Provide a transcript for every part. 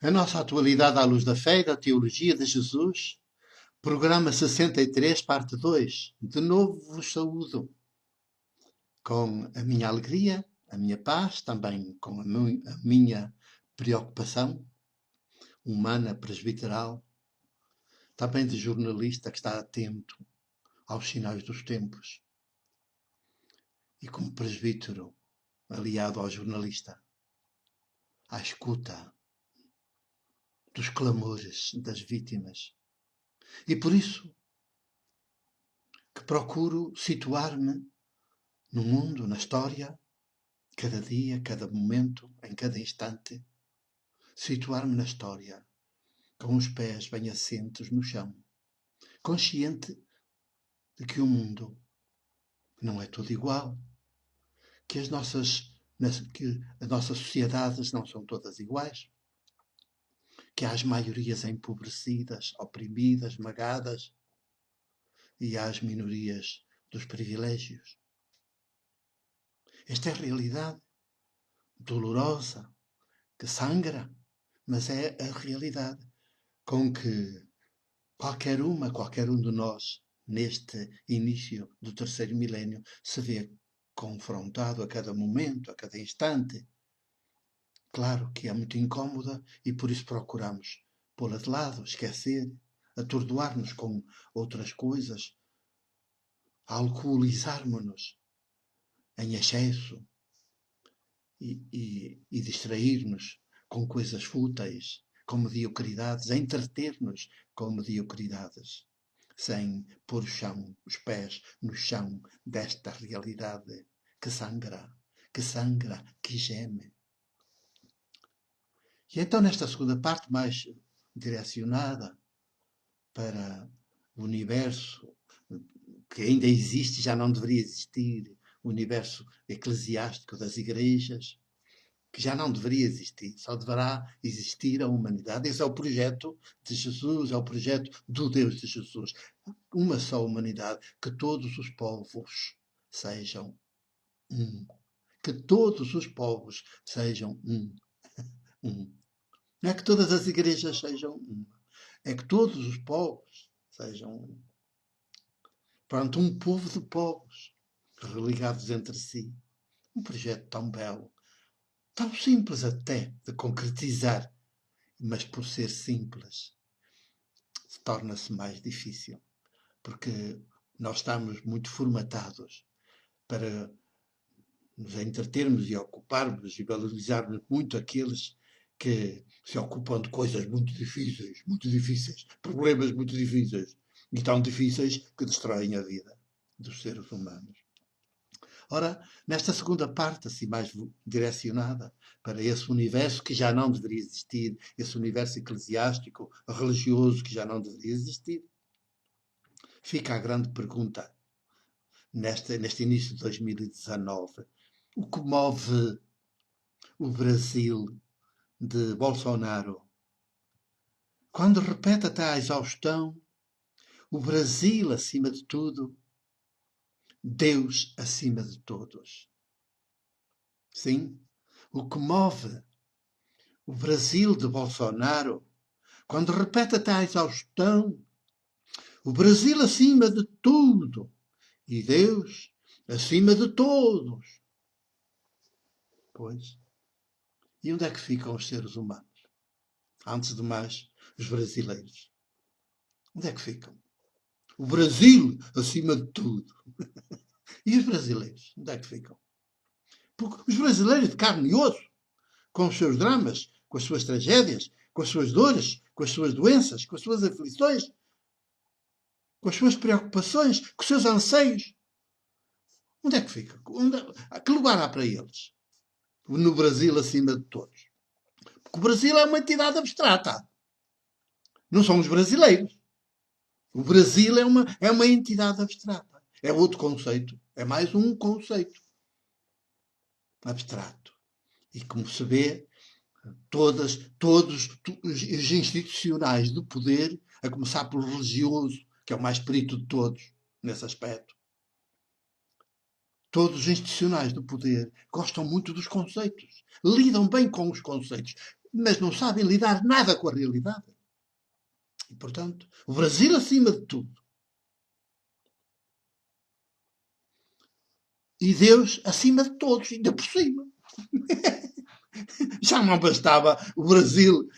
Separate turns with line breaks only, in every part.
A nossa atualidade à luz da fé e da teologia de Jesus, programa 63, parte 2. De novo vos saúdo com a minha alegria, a minha paz, também com a minha preocupação humana, presbiteral, também de jornalista que está atento aos sinais dos tempos e como presbítero aliado ao jornalista, à escuta dos clamores das vítimas. E por isso que procuro situar-me no mundo, na história, cada dia, cada momento, em cada instante, situar-me na história, com os pés bem assentes no chão, consciente de que o mundo não é tudo igual, que as nossas sociedades não são todas iguais, que há as maiorias empobrecidas, oprimidas, esmagadas, e há as minorias dos privilégios. Esta é a realidade dolorosa, que sangra, mas é a realidade com que qualquer um de nós, neste início do terceiro milénio, se vê confrontado a cada momento, a cada instante. Claro que é muito incómoda e por isso procuramos pô-la de lado, esquecer, atordoar-nos com outras coisas, alcoolizarmos-nos em excesso e distrair-nos com coisas fúteis, com mediocridades, entreter-nos com mediocridades, sem pôr os pés no chão desta realidade que sangra, que geme. E então, nesta segunda parte, mais direcionada para o universo que ainda existe e já não deveria existir, o universo eclesiástico das igrejas, que já não deveria existir, só deverá existir a humanidade. Esse é o projeto de Jesus, é o projeto do Deus de Jesus. Uma só humanidade, que todos os povos sejam um. Que todos os povos sejam um. Um. Não é que todas as igrejas sejam uma, é que todos os povos sejam um. Pronto, um povo de povos religados entre si. Um projeto tão belo, tão simples até de concretizar, mas por ser simples torna-se mais difícil, porque nós estamos muito formatados para nos entretermos e ocuparmos e valorizarmos muito aqueles que se ocupam de coisas muito difíceis, problemas muito difíceis e tão difíceis que destroem a vida dos seres humanos. Ora, nesta segunda parte, assim mais direcionada para esse universo que já não deveria existir, esse universo eclesiástico, religioso que já não deveria existir, fica a grande pergunta, neste início de 2019, o que move o Brasil de Bolsonaro? Quando repete até à exaustão, o Brasil acima de tudo, Deus acima de todos. Sim, o que move o Brasil de Bolsonaro, quando repete até à exaustão, o Brasil acima de tudo e Deus acima de todos. Pois, e onde é que ficam os seres humanos? Antes de mais, os brasileiros. Onde é que ficam? O Brasil acima de tudo. E os brasileiros? Onde é que ficam? Porque os brasileiros de carne e osso, com os seus dramas, com as suas tragédias, com as suas dores, com as suas doenças, com as suas aflições, com as suas preocupações, com os seus anseios. Onde é que fica? Que lugar há para eles? No Brasil acima de todos. Porque o Brasil é uma entidade abstrata. Não são os brasileiros. O Brasil é uma entidade abstrata. É outro conceito. É mais um conceito abstrato. E como se vê, todos os institucionais do poder, a começar pelo religioso, que é o mais perito de todos nesse aspecto, Todos os institucionais do poder gostam muito dos conceitos, lidam bem com os conceitos, mas não sabem lidar nada com a realidade. E, portanto, o Brasil acima de tudo. E Deus acima de todos, ainda por cima. Já não bastava o Brasil,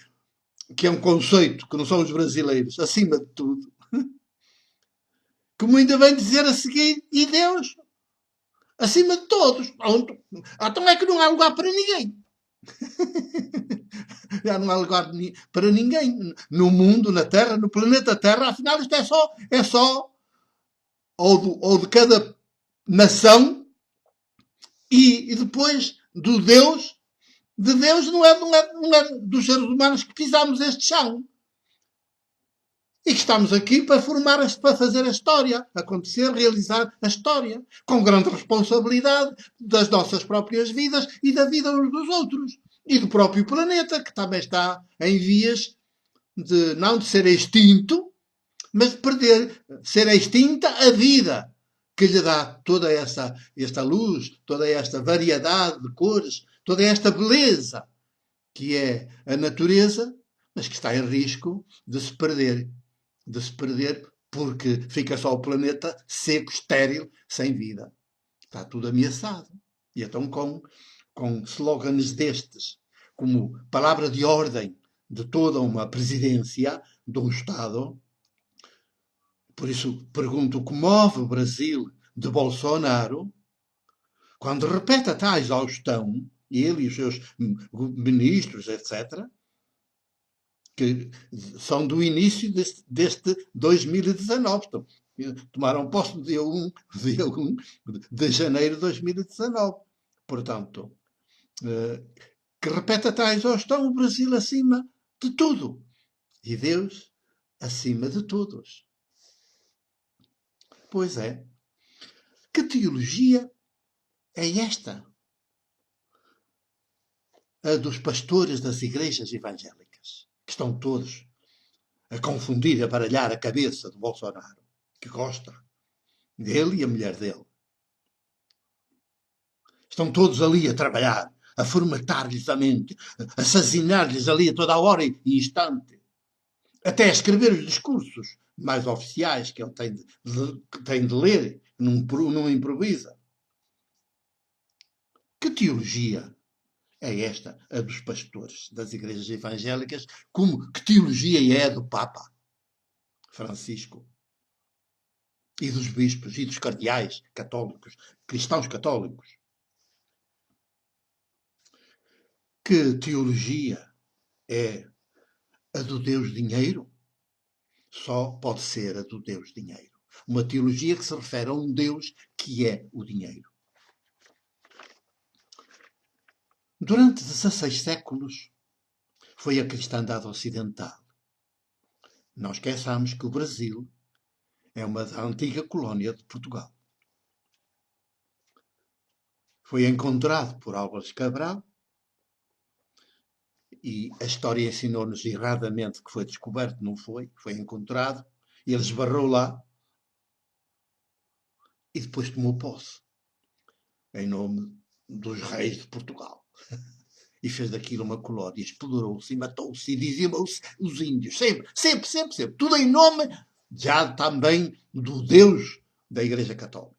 que é um conceito, que não são os brasileiros, acima de tudo. Como ainda vem dizer a seguir, e Deus acima de todos. Então é que não há lugar para ninguém. Já não há lugar para ninguém no mundo, na Terra, no planeta Terra. Afinal, isto é só ou de cada nação e depois do Deus. De Deus não é dos seres humanos que pisamos este chão. E que estamos aqui para para fazer a história acontecer, realizar a história, com grande responsabilidade das nossas próprias vidas e da vida uns dos outros. E do próprio planeta, que também está em vias de não de ser extinto, mas de ser extinta a vida, que lhe dá toda esta luz, toda esta variedade de cores, toda esta beleza, que é a natureza, mas que está em risco de se perder porque fica só o planeta seco, estéril, sem vida. Está tudo ameaçado. E então com slogans destes, como palavra de ordem de toda uma presidência, de um Estado, por isso pergunto o que move o Brasil de Bolsonaro, quando repete até à exaustão, ele e os seus ministros, etc., que são do início deste 2019. Então, tomaram posse no dia 1 de janeiro de 2019. Portanto, que repete até à exaustão o Brasil acima de tudo. E Deus acima de todos. Pois é. Que teologia é esta? A dos pastores das igrejas evangélicas, que estão todos a confundir e a baralhar a cabeça de Bolsonaro, que gosta dele e a mulher dele. Estão todos ali a trabalhar, a formatar-lhes a mente, a assassinar-lhes ali a toda a hora e instante. Até a escrever os discursos mais oficiais que ele tem de ler, não improvisa. Que teologia é esta, a dos pastores das igrejas evangélicas? Que teologia é a do Papa Francisco? E dos bispos e dos cardeais católicos, cristãos católicos? Que teologia é a do Deus dinheiro? Só pode ser a do Deus dinheiro. Uma teologia que se refere a um Deus que é o dinheiro. Durante 16 séculos foi a cristandade ocidental. Não esqueçamos que o Brasil é uma antiga colónia de Portugal. Foi encontrado por Álvares Cabral e a história ensinou-nos erradamente que foi descoberto, não foi? Foi encontrado e ele esbarrou lá e depois tomou posse em nome dos reis de Portugal. E fez daquilo uma colónia, explorou-se e matou-se e diziam-se os índios. Sempre. Tudo em nome já também do Deus da Igreja Católica.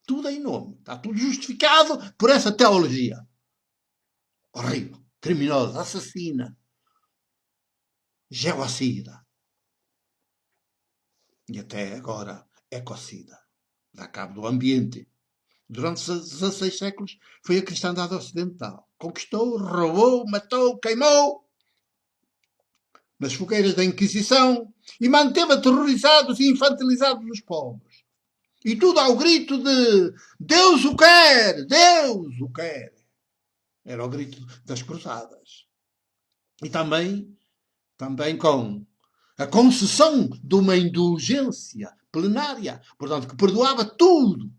Tudo em nome. Está tudo justificado por essa teologia. Horrível, criminosa, assassina, genocida. E até agora ecocida. Dá cabo do ambiente. Durante 16 séculos foi a cristandade ocidental. Conquistou, roubou, matou, queimou nas fogueiras da Inquisição e manteve aterrorizados e infantilizados os povos. E tudo ao grito de Deus o quer! Deus o quer! Era o grito das cruzadas. E também com a concessão de uma indulgência plenária, portanto, que perdoava tudo,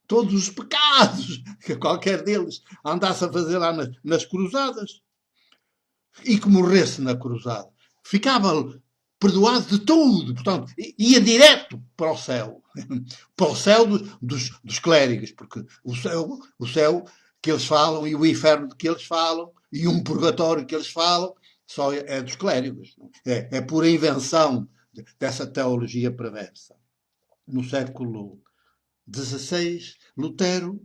todos os pecados que qualquer deles andasse a fazer lá nas cruzadas e que morresse na cruzada. Ficava perdoado de tudo, portanto, ia direto para o céu dos clérigos, porque o céu que eles falam e o inferno que eles falam e um purgatório que eles falam só é dos clérigos. É pura invenção dessa teologia perversa. No século XVI, Lutero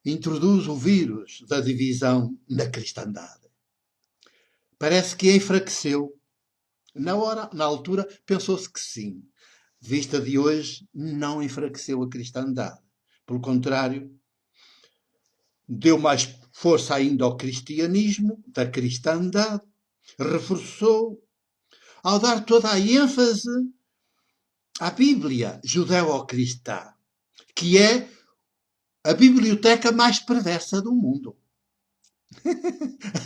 introduz o vírus da divisão na cristandade. Parece que enfraqueceu. Na altura, pensou-se que sim. Vista de hoje, não enfraqueceu a cristandade. Pelo contrário, deu mais força ainda ao cristianismo, da cristandade, reforçou, ao dar toda a ênfase à Bíblia judeu-cristã, que é a biblioteca mais perversa do mundo.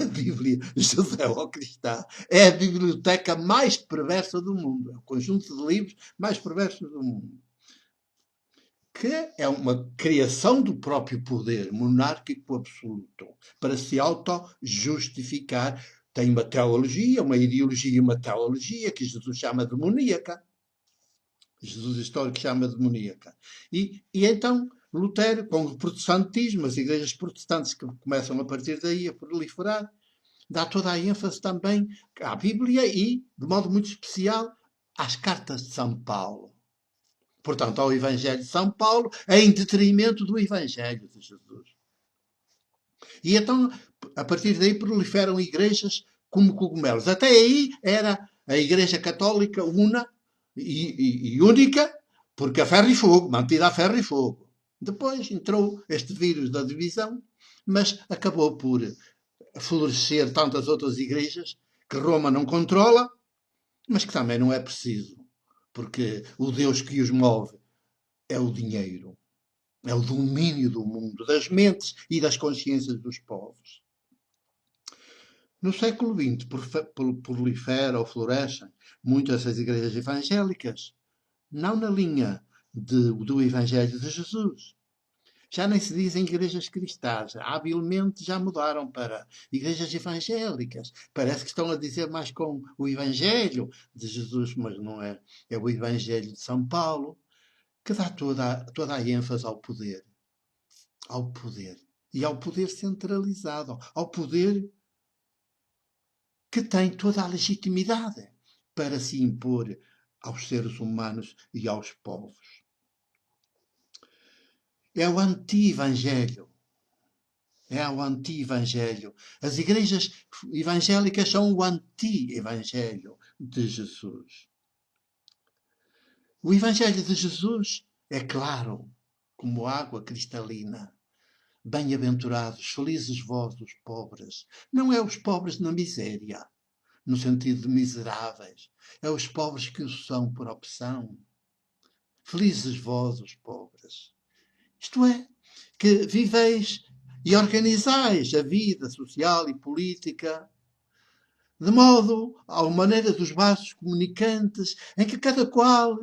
A Bíblia judeu-cristã é a biblioteca mais perversa do mundo. É o conjunto de livros mais perversos do mundo. Que é uma criação do próprio poder monárquico absoluto para se auto-justificar. Tem uma teologia, uma ideologia e uma teologia que Jesus chama demoníaca. Jesus histórico chama demoníaca. E então Lutero, com o protestantismo, as igrejas protestantes que começam a partir daí a proliferar, dá toda a ênfase também à Bíblia e, de modo muito especial, às cartas de São Paulo. Portanto, ao Evangelho de São Paulo, em detrimento do Evangelho de Jesus. E então, a partir daí, proliferam igrejas como cogumelos. Até aí era a Igreja Católica una e única, porque a ferro e fogo, mantida a ferro e fogo. Depois entrou este vírus da divisão, mas acabou por florescer tantas outras igrejas que Roma não controla, mas que também não é preciso, porque o Deus que os move é o dinheiro, é o domínio do mundo, das mentes e das consciências dos povos. No século XX proliferam ou florescem muitas das igrejas evangélicas, não na linha do Evangelho de Jesus. Já nem se dizem igrejas cristãs, habilmente já mudaram para igrejas evangélicas. Parece que estão a dizer mais com o Evangelho de Jesus, mas não é. É o Evangelho de São Paulo que dá toda a ênfase ao poder. Ao poder. E ao poder centralizado. Ao poder que tem toda a legitimidade para se impor aos seres humanos e aos povos. É o anti-evangelho. É o anti-evangelho. As igrejas evangélicas são o anti-evangelho de Jesus. O evangelho de Jesus é claro, como água cristalina. Bem-aventurados, felizes vós os pobres. Não é os pobres na miséria, no sentido de miseráveis. É os pobres que o são por opção. Felizes vós os pobres. Isto é, que viveis e organizais a vida social e política de modo, à maneira dos vasos comunicantes, em que cada qual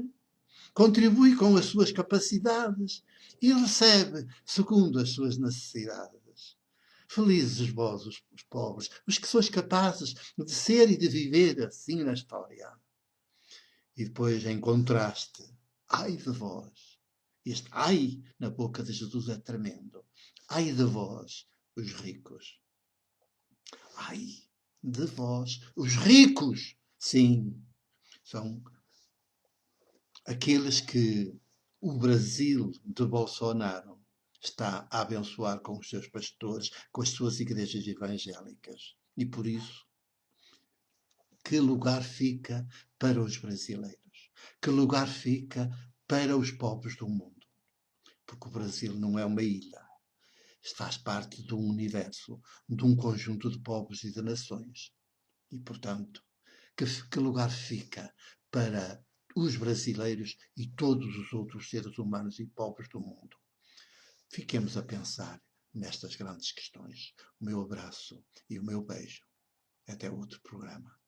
contribui com as suas capacidades e recebe segundo as suas necessidades. Felizes vós, os pobres, os que sois capazes de ser e de viver assim na história. E depois, em contraste, ai de vós. Este ai na boca de Jesus é tremendo. Ai de vós, os ricos. Ai de vós, os ricos. Sim, são aqueles que o Brasil de Bolsonaro está a abençoar com os seus pastores, com as suas igrejas evangélicas. E por isso, que lugar fica para os brasileiros? Que lugar fica para os povos do mundo? Porque o Brasil não é uma ilha. Faz parte de um universo, de um conjunto de povos e de nações. E, portanto, que lugar fica para os brasileiros e todos os outros seres humanos e povos do mundo? Fiquemos a pensar nestas grandes questões. O meu abraço e o meu beijo. Até outro programa.